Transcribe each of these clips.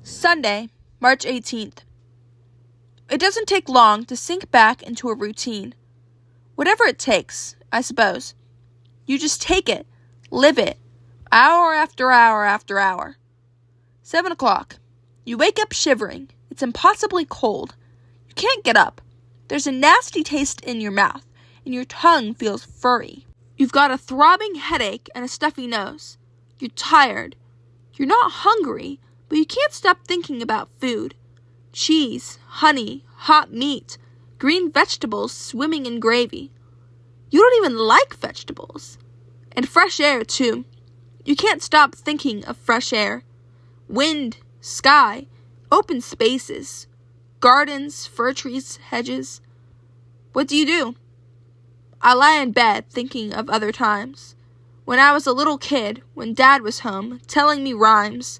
Sunday, March 18th. It doesn't take long to sink back into a routine. Whatever it takes, I suppose. You just take it, live it, hour after hour after hour. 7 o'clock. You wake up shivering. It's impossibly cold. You can't get up. There's a nasty taste in your mouth, and your tongue feels furry. You've got a throbbing headache and a stuffy nose. You're tired. You're not hungry, but you can't stop thinking about food. Cheese, honey, hot meat, green vegetables swimming in gravy. You don't even like vegetables. And fresh air, too. You can't stop thinking of fresh air. Wind, sky, open spaces, gardens, fir trees, hedges. What do? I lie in bed thinking of other times. When I was a little kid, when Dad was home, telling me rhymes.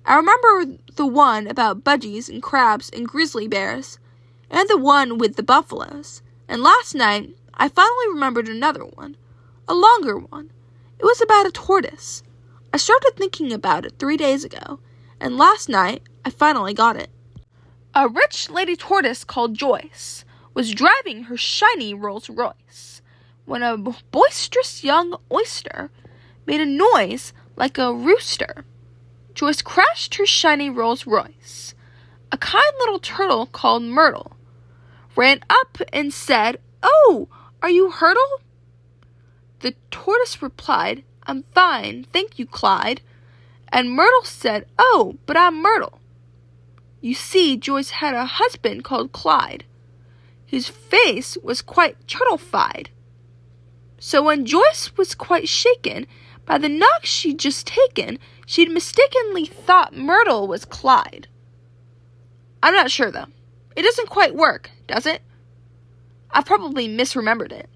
I remember the one about budgies and crabs and grizzly bears, and the one with the buffaloes. And last night, I finally remembered another one, a longer one. It was about a tortoise. I started thinking about it 3 days ago, and last night, I finally got it. A rich lady tortoise called Joyce was driving her shiny Rolls Royce when a boisterous young oyster made a noise like a rooster. Joyce crashed her shiny Rolls Royce. A kind little turtle called Myrtle ran up and said, "Oh, are you Hurtle?" The tortoise replied, "I'm fine, thank you, Clyde." And Myrtle said, "Oh, but I'm Myrtle." You see, Joyce had a husband called Clyde, whose face was quite turtle-fied. So when Joyce was quite shaken by the knock she'd just taken, she'd mistakenly thought Myrtle was Clyde. I'm not sure, though. It doesn't quite work, does it? I've probably misremembered it.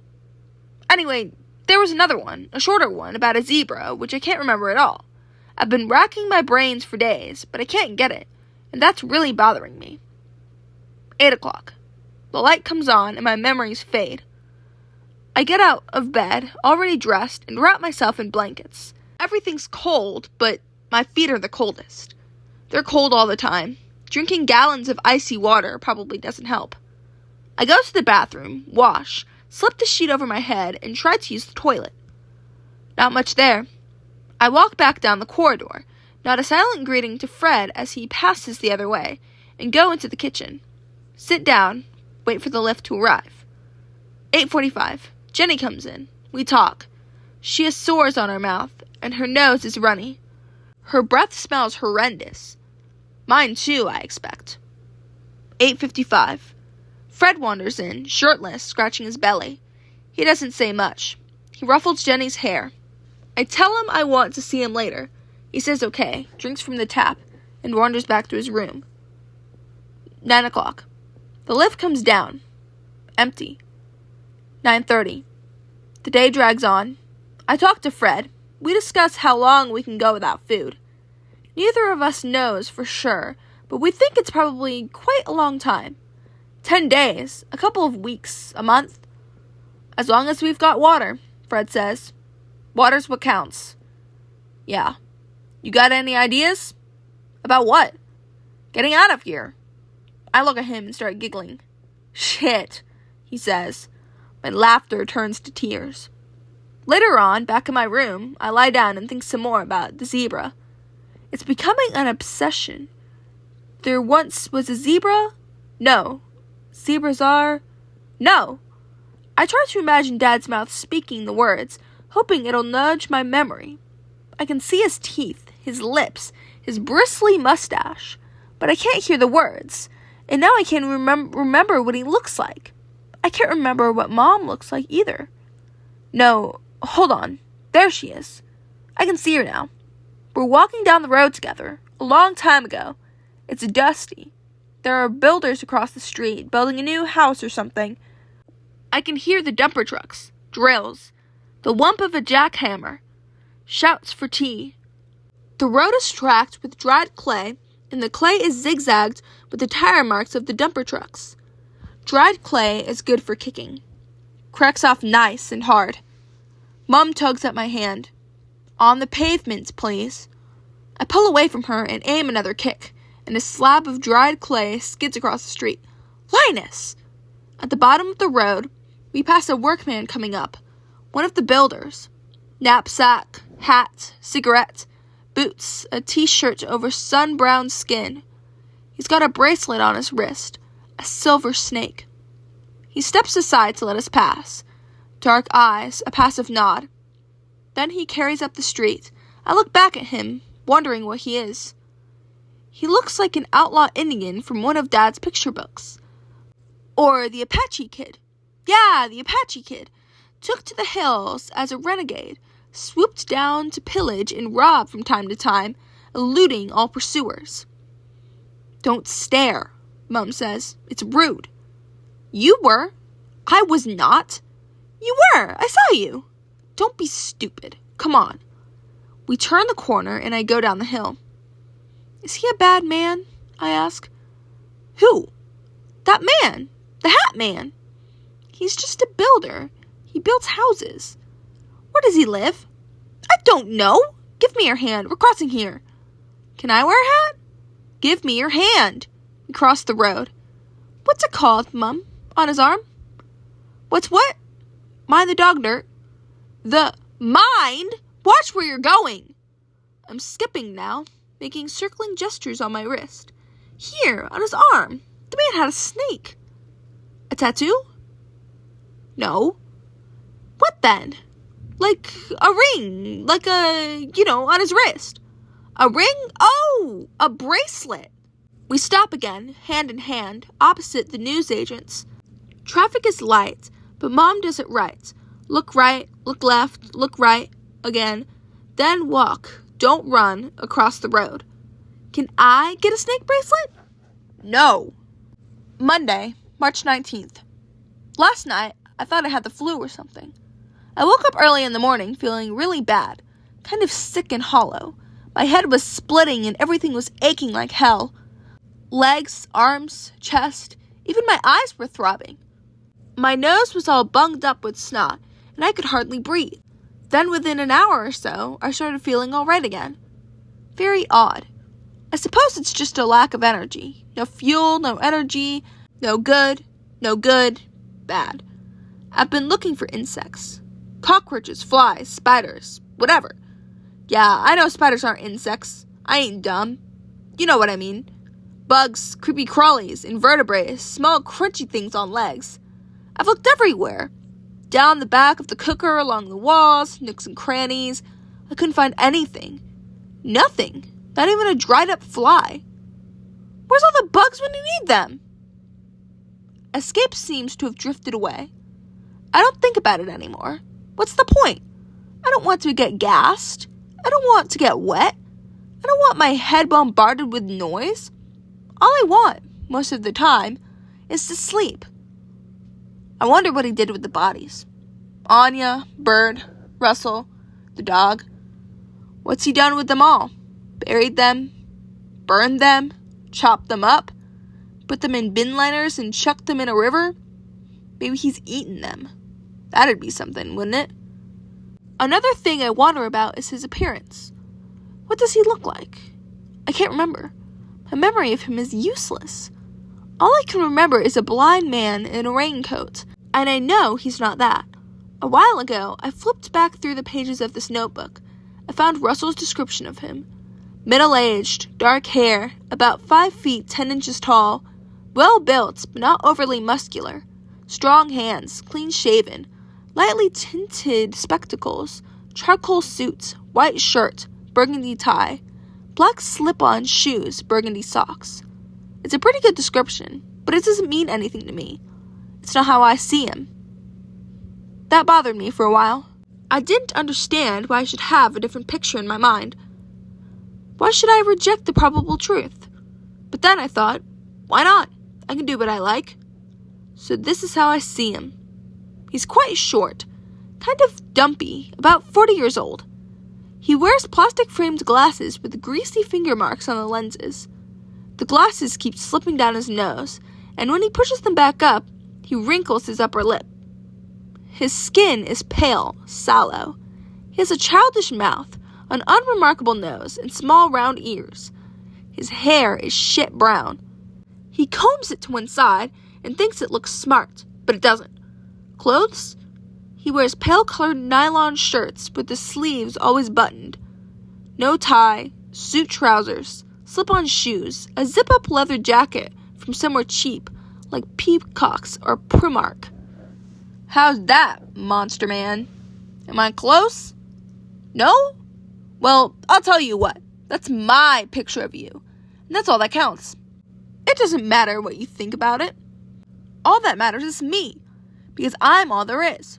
Anyway, there was another one, a shorter one, about a zebra, which I can't remember at all. I've been racking my brains for days, but I can't get it, and that's really bothering me. 8 o'clock. The light comes on, and my memories fade. I get out of bed, already dressed, and wrap myself in blankets. Everything's cold, but my feet are the coldest. They're cold all the time. Drinking gallons of icy water probably doesn't help. I go to the bathroom, wash, slip the sheet over my head, and try to use the toilet. Not much there. I walk back down the corridor, nod a silent greeting to Fred as he passes the other way, and go into the kitchen. Sit down, wait for the lift to arrive. 8:45. Jenny comes in. We talk. She has sores on her mouth, and her nose is runny. Her breath smells horrendous. Mine too, I expect. 8:55. Fred wanders in, shirtless, scratching his belly. He doesn't say much. He ruffles Jenny's hair. I tell him I want to see him later. He says okay, drinks from the tap, and wanders back to his room. 9 o'clock. The lift comes down. Empty. 9:30. The day drags on. I talk to Fred. We discuss how long we can go without food. Neither of us knows for sure, but we think it's probably quite a long time. 10 days, a couple of weeks, a month. As long as we've got water, Fred says. Water's what counts. Yeah. You got any ideas? About what? Getting out of here. I look at him and start giggling. Shit, he says. My laughter turns to tears. Later on, back in my room, I lie down and think some more about the zebra. It's becoming an obsession. There once was a zebra? No. Zebras are? No. I try to imagine Dad's mouth speaking the words, hoping it'll nudge my memory. I can see his teeth, his lips, his bristly mustache, but I can't hear the words, and now I can't remember what he looks like. I can't remember what Mom looks like either. No, hold on. There she is. I can see her now. We're walking down the road together, a long time ago. It's dusty. There are builders across the street, building a new house or something. I can hear the dumper trucks, drills, the whump of a jackhammer, shouts for tea. The road is tracked with dried clay, and the clay is zigzagged with the tire marks of the dumper trucks. Dried clay is good for kicking. Cracks off nice and hard. Mom tugs at my hand. On the pavement, please. I pull away from her and aim another kick, and a slab of dried clay skids across the street. Linus! At the bottom of the road, we pass a workman coming up, one of the builders. Knapsack, hat, cigarette, boots, a t-shirt over sun-browned skin. He's got a bracelet on his wrist, a silver snake. He steps aside to let us pass. Dark eyes, a passive nod. Then he carries up the street. I look back at him, wondering what he is. He looks like an outlaw Indian from one of Dad's picture books. Or the Apache Kid. Yeah, the Apache Kid. Took to the hills as a renegade, swooped down to pillage and rob from time to time, eluding all pursuers. Don't stare, Mum says. It's rude. You were. I was not. You were. I saw you. Don't be stupid. Come on. We turn the corner and I go down the hill. Is he a bad man? I ask. Who? That man. The hat man. He's just a builder. He builds houses. Where does he live? I don't know. Give me your hand. We're crossing here. Can I wear a hat? Give me your hand. We cross the road. What's it called, Mum? On his arm? What's what? Mind the dog dirt. The mind? Watch where you're going. I'm skipping now, making circling gestures on my wrist. Here, on his arm. The man had a snake. A tattoo? No. What then? Like a ring. Like on his wrist. A ring? Oh, a bracelet. We stop again, hand in hand, opposite the newsagents. Traffic is light, but Mom does it right. Look right, look left, look right, again. Then walk, don't run, across the road. Can I get a snake bracelet? No. Monday, March 19th. Last night, I thought I had the flu or something. I woke up early in the morning feeling really bad, kind of sick and hollow. My head was splitting and everything was aching like hell. Legs, arms, chest, even my eyes were throbbing. My nose was all bunged up with snot, and I could hardly breathe. Then within an hour or so, I started feeling all right again. Very odd. I suppose it's just a lack of energy. No fuel, no energy, no good, bad. I've been looking for insects. Cockroaches, flies, spiders, whatever. Yeah, I know spiders aren't insects. I ain't dumb. You know what I mean. Bugs, creepy crawlies, invertebrates, small crunchy things on legs. I've looked everywhere. Down the back of the cooker, along the walls, nooks and crannies. I couldn't find anything. Nothing. Not even a dried up fly. Where's all the bugs when you need them? Escape seems to have drifted away. I don't think about it anymore. What's the point? I don't want to get gassed. I don't want to get wet. I don't want my head bombarded with noise. All I want, most of the time, is to sleep. I wonder what he did with the bodies. Anya, Bird, Russell, the dog. What's he done with them all? Buried them? Burned them? Chopped them up? Put them in bin liners and chucked them in a river? Maybe he's eaten them. That'd be something, wouldn't it? Another thing I wonder about is his appearance. What does he look like? I can't remember. My memory of him is useless. All I can remember is a blind man in a raincoat, and I know he's not that. A while ago, I flipped back through the pages of this notebook. I found Russell's description of him. Middle-aged, dark hair, about 5 feet 10 inches tall, well-built but not overly muscular, strong hands, clean-shaven, lightly tinted spectacles, charcoal suit, white shirt, burgundy tie, black slip-on shoes, burgundy socks. It's a pretty good description, but it doesn't mean anything to me. It's not how I see him. That bothered me for a while. I didn't understand why I should have a different picture in my mind. Why should I reject the probable truth? But then I thought, why not? I can do what I like. So this is how I see him. He's quite short, kind of dumpy, about 40 years old. He wears plastic-framed glasses with greasy finger marks on the lenses. The glasses keep slipping down his nose, and when he pushes them back up, he wrinkles his upper lip. His skin is pale, sallow. He has a childish mouth, an unremarkable nose, and small round ears. His hair is shit brown. He combs it to one side and thinks it looks smart, but it doesn't. Clothes? He wears pale-colored nylon shirts with the sleeves always buttoned. No tie, suit trousers, slip-on shoes, a zip-up leather jacket from somewhere cheap, like Peacock's or Primark. How's that, Monster Man? Am I close? No? Well, I'll tell you what. That's my picture of you, and that's all that counts. It doesn't matter what you think about it. All that matters is me, because I'm all there is.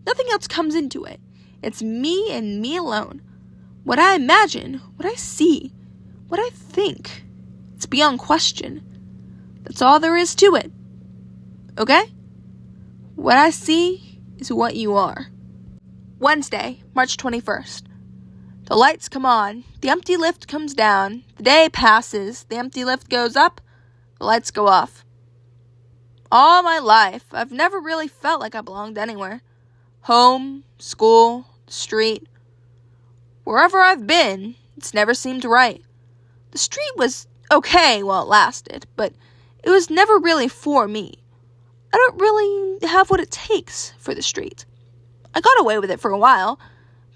Nothing else comes into it. It's me and me alone. What I imagine, what I see, what I think, it's beyond question. That's all there is to it. Okay? What I see is what you are. Wednesday, March 21st. The lights come on, the empty lift comes down, the day passes, the empty lift goes up, the lights go off. All my life, I've never really felt like I belonged anywhere. Home, school, the street. Wherever I've been, it's never seemed right. The street was okay while it lasted, but it was never really for me. I don't really have what it takes for the street. I got away with it for a while,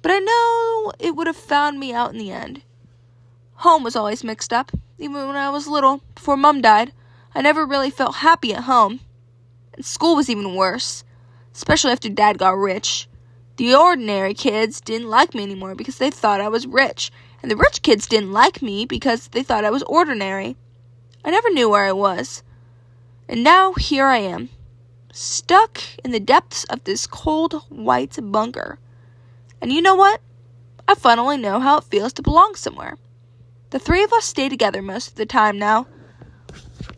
but I know it would have found me out in the end. Home was always mixed up. Even when I was little, before Mom died, I never really felt happy at home. And school was even worse, especially after Dad got rich. The ordinary kids didn't like me anymore because they thought I was rich, and the rich kids didn't like me because they thought I was ordinary. I never knew where I was. And now here I am, stuck in the depths of this cold, white bunker. And you know what? I finally know how it feels to belong somewhere. The three of us stay together most of the time now.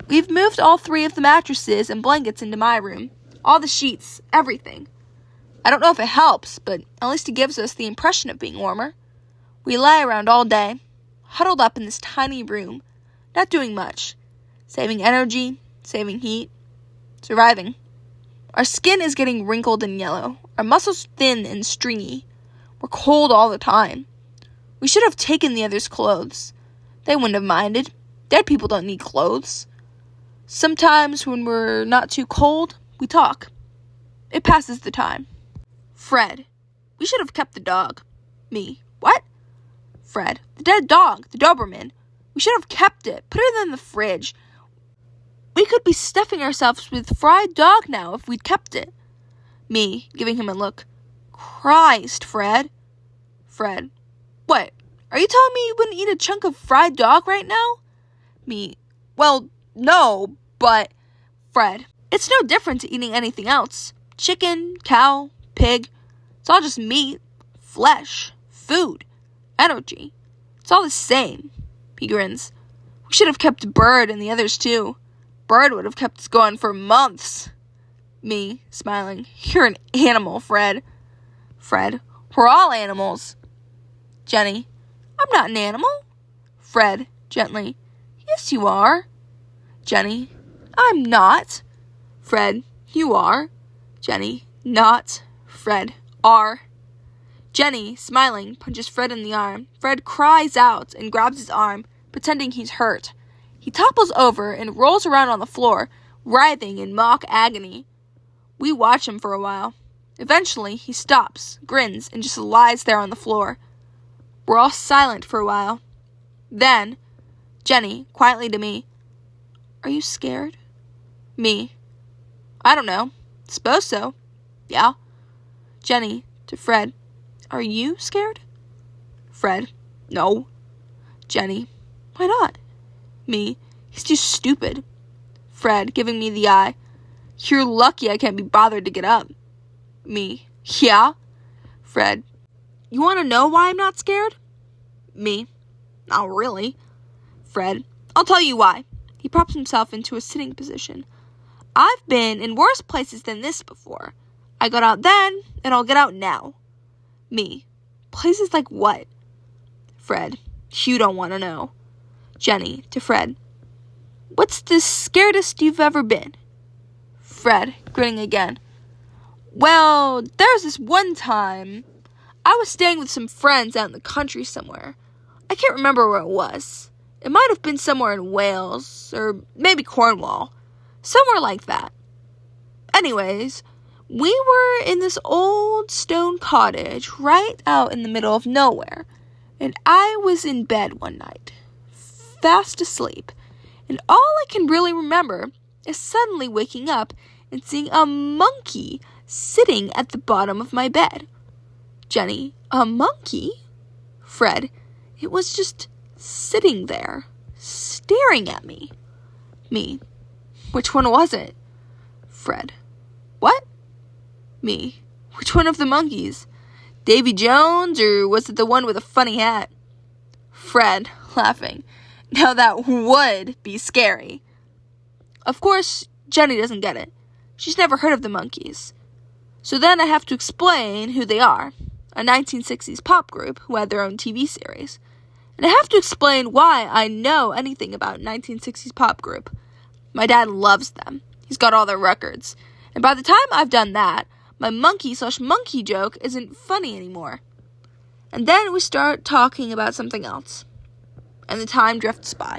We've moved all three of the mattresses and blankets into my room. All the sheets, everything. I don't know if it helps, but at least it gives us the impression of being warmer. We lie around all day, huddled up in this tiny room, not doing much. Saving energy, saving heat, surviving. Our skin is getting wrinkled and yellow. Our muscles thin and stringy. We're cold all the time. We should have taken the others' clothes. They wouldn't have minded. Dead people don't need clothes. Sometimes when we're not too cold, we talk. It passes the time. Fred. We should have kept the dog. Me. What? Fred. The dead dog. The Doberman. We should have kept it. Put it in the fridge. We could be stuffing ourselves with fried dog now if we'd kept it. Me. Giving him a look. Christ, Fred. Fred. What? Are you telling me you wouldn't eat a chunk of fried dog right now? Me. Well, no, but... Fred. It's no different to eating anything else. Chicken, cow, pig. It's all just meat, flesh, food, energy. It's all the same. He grins. We should have kept Bird and the others too. Bird would have kept us going for months. Me, smiling. You're an animal, Fred. Fred. We're all animals. Jenny. I'm not an animal. Fred, gently. Yes, you are. Jenny. I'm not. Fred. You are. Jenny. Not. Fred. Are. Jenny, smiling, punches Fred in the arm. Fred cries out and grabs his arm, pretending he's hurt. He topples over and rolls around on the floor, writhing in mock agony. We watch him for a while. Eventually, he stops, grins, and just lies there on the floor. We're all silent for a while. Then, Jenny, quietly to me, Are you scared? Me, I don't know. Suppose so. Yeah. Jenny, to Fred, Are you scared? Fred, No. Jenny, Why not? Me, He's too stupid. Fred, giving me the eye, You're lucky I can't be bothered to get up. Me, Yeah? Fred, You want to know why I'm not scared? Me, Not really. Fred, I'll tell you why. He props himself into a sitting position. I've been in worse places than this before. I got out then, and I'll get out now. Me, Places like what? Fred, You don't want to know. Jenny, to Fred, What's the scaredest you've ever been? Fred, grinning again. Well, there was this one time I was staying with some friends out in the country somewhere. I can't remember where it was. It might have been somewhere in Wales, or maybe Cornwall. Somewhere like that. Anyways, we were in this old stone cottage right out in the middle of nowhere. And I was in bed one night, fast asleep. And all I can really remember is suddenly waking up and seeing a monkey sitting at the bottom of my bed. Jenny, a monkey? Fred, it was just sitting there, staring at me. Me, which one was it? Fred, what? Me, which one of the monkeys? Davy Jones, or was it the one with a funny hat? Fred, laughing, now that would be scary. Of course, Jenny doesn't get it. She's never heard of the monkeys. So then I have to explain who they are, a 1960s pop group who had their own TV series. And I have to explain why I know anything about 1960s pop group. My dad loves them. He's got all their records. And by the time I've done that, my monkey/monkey joke isn't funny anymore. And then we start talking about something else. And the time drifts by.